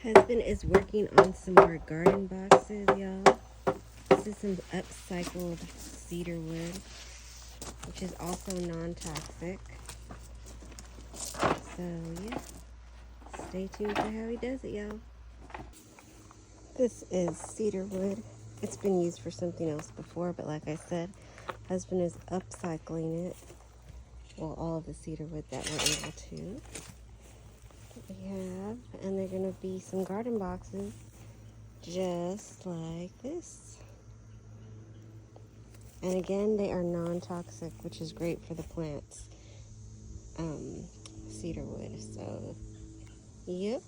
Husband is working on some more garden boxes, y'all. This is some upcycled cedar wood, which is also non-toxic. So yeah, stay tuned for how he does it, y'all. This is cedar wood. It's been used for something else before, but like I said, husband is upcycling it. Well, all of the cedar wood that we're able to. We have, and they're gonna be some garden boxes just like this. And again, they are non-toxic, which is great for the plants. Cedar wood, so yep.